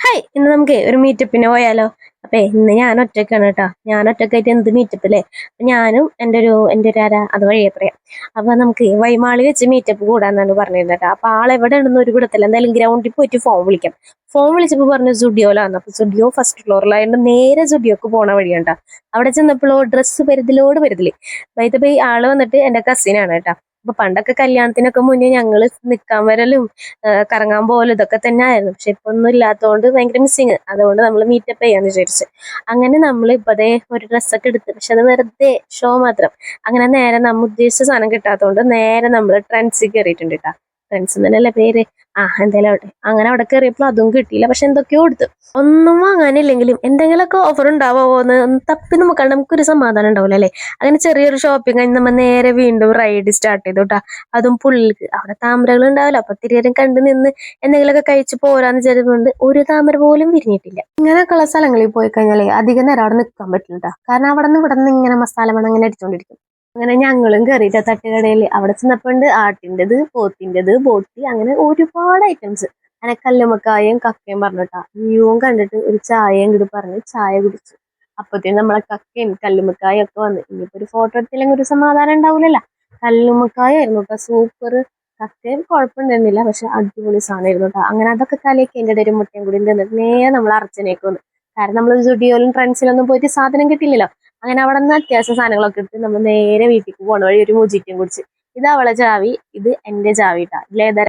Hi, ഇന്ന് നമുക്ക് ഒരു മീറ്റപ്പിന് പോയാലോ? ഇന്ന് ഞാൻ ഒറ്റക്കാണ് കേട്ടോ. ഞാൻ ഒറ്റക്കായിട്ട് എന്ത് മീറ്റപ്പ് അല്ലേ? ഞാനും എൻ്റെ ഒരു ആരാ അത് വഴിയെ പറയാം. അപ്പൊ നമുക്ക് വൈമാളി വെച്ച് മീറ്റപ്പ് കൂടാന്നാണ് പറഞ്ഞിരുന്നത് കേട്ടോ. അപ്പൊ ആളെവിടെ ഉണ്ടെന്ന് ഒരു കൂടത്തില്ല. എന്തായാലും ഗ്രൗണ്ടിൽ പോയിട്ട് ഫോൺ വിളിക്കാം. ഫോൺ വിളിച്ചപ്പോൾ പറഞ്ഞു സുഡിയോലാന്ന്. അപ്പൊ സുഡിയോ ഫസ്റ്റ് ഫ്ലോറിലായതുകൊണ്ട് നേരെ സുഡിയോക്ക് പോണ വഴിയാണ്ടാ. അവിടെ ചെന്നപ്പോഴോ ഡ്രസ്സ് പെരുതിലോട് പെരുതില്. വൈകിട്ട് ആള് വന്നിട്ട് എൻ്റെ കസിനാണ് കേട്ടോ. അപ്പൊ പണ്ടൊക്കെ കല്യാണത്തിനൊക്കെ മുന്നേ ഞങ്ങള് നിക്കാൻ വരലും കറങ്ങാൻ പോകലും ഇതൊക്കെ തന്നെ ആയിരുന്നു. പക്ഷെ ഇപ്പൊ ഒന്നും ഇല്ലാത്തതുകൊണ്ട് ഭയങ്കര മിസ്സിങ്. അതുകൊണ്ട് നമ്മൾ മീറ്റപ്പ് ചെയ്യാന്ന് വിചാരിച്ചു. അങ്ങനെ നമ്മൾ ഇപ്പതേ ഒരു ഡ്രസ്സൊക്കെ എടുത്ത്, പക്ഷെ അത് വെറുതെ ഷോ മാത്രം. അങ്ങനെ നേരെ നമ്മൾ ഉദ്ദേശിച്ച സാധനം കിട്ടാത്തതുകൊണ്ട് നേരെ നമ്മൾ ട്രെൻഡ്സിൽ കയറിയിട്ടുണ്ട് കേട്ടോ. ട്രെൻഡ്സ് തന്നെയല്ലേ പേര്. എന്തായാലും ആവട്ടെ. അങ്ങനെ അവിടെ കയറിയപ്പോൾ അതും കിട്ടിയില്ല, പക്ഷെ എന്തൊക്കെയോ എടുത്തു. ഒന്നും വാങ്ങാനില്ലെങ്കിലും എന്തെങ്കിലുമൊക്കെ ഓഫർ ഉണ്ടാവോ എന്ന് ഒന്ന് തപ്പി നോക്കാണ്ട് നമുക്കൊരു സമാധാനം ഉണ്ടാവില്ല അല്ലേ? അങ്ങനെ ചെറിയൊരു ഷോപ്പിംഗ് കഴിഞ്ഞ് നമ്മൾ നേരെ വീണ്ടും റൈഡ് സ്റ്റാർട്ട് ചെയ്തു കേട്ടോ. അതും പുള്ളിക്ക് അവിടെ താമരകൾ ഉണ്ടാവില്ല. അപ്പൊ തിരികെ കണ്ടു നിന്ന് എന്തെങ്കിലുമൊക്കെ കഴിച്ച് പോരാന്ന് വിചാരിച്ചുകൊണ്ട് ഒരു താമര പോലും വിരിഞ്ഞിട്ടില്ല. ഇങ്ങനെയൊക്കെയുള്ള സ്ഥലങ്ങളിൽ പോയി കഴിഞ്ഞാലേ അധികം നേരം അവിടെ നിൽക്കാൻ പറ്റില്ല കേട്ടോ. കാരണം അവിടെ നിന്ന് ഇങ്ങനെ മസാല മണം ഇങ്ങനെ അടിച്ചോണ്ടിരിക്കും. അങ്ങനെ ഞങ്ങളും കയറിയിട്ട തട്ടുകടയിൽ അവിടെ ചെന്നപ്പോണ്ട് ആട്ടിൻ്റെത്, പോത്തിൻ്റെത്, ബോട്ടി, അങ്ങനെ ഒരുപാട് ഐറ്റംസ്. അങ്ങനെ കല്ലുമ്മക്കായും കക്കയും പറഞ്ഞിട്ടാ വ്യൂവും കണ്ടിട്ട് ഒരു ചായയും കൂടി പറഞ്ഞ് ചായ കുടിച്ചു. അപ്പത്തേനും നമ്മളെ കക്കയും കല്ലുമ്മക്കായും ഒക്കെ വന്ന്. ഇനിയിപ്പോ ഒരു ഫോട്ടോ എടുത്തില്ലെങ്കിൽ ഒരു സമാധാനം ഉണ്ടാവില്ലല്ലോ. കല്ലുമ്മക്കായായിരുന്നു കേട്ടോ സൂപ്പർ. കക്കയും കുഴപ്പമുണ്ടായിരുന്നില്ല, പക്ഷെ അടിപൊളി സാധനമായിരുന്നു കേട്ടോ. അങ്ങനെ അതൊക്കെ കലയ്ക്ക് എൻ്റെ ഇടയിൽ മുട്ടയും കൂടി തന്നിട്ട് നേരെ നമ്മൾ അർച്ചനയ്ക്ക് വന്നു. കാരണം നമ്മൾ സ്റ്റുഡിയോയിലും ട്രെൻഡ്സിലൊന്നും പോയിട്ട് സാധനം കിട്ടില്ലല്ലോ. അങ്ങനെ അവിടെ നിന്ന് അത്യാവശ്യം സാധനങ്ങളൊക്കെ എടുത്ത് നമ്മൾ നേരെ വീട്ടിലേക്ക് പോണ വഴി ഒരു മുജിക്കും കുടിച്ച്. ഇത് അവളെ ചാവി, ഇത് എൻ്റെ ചാവി കേട്ടാ. ഇതിലേതാ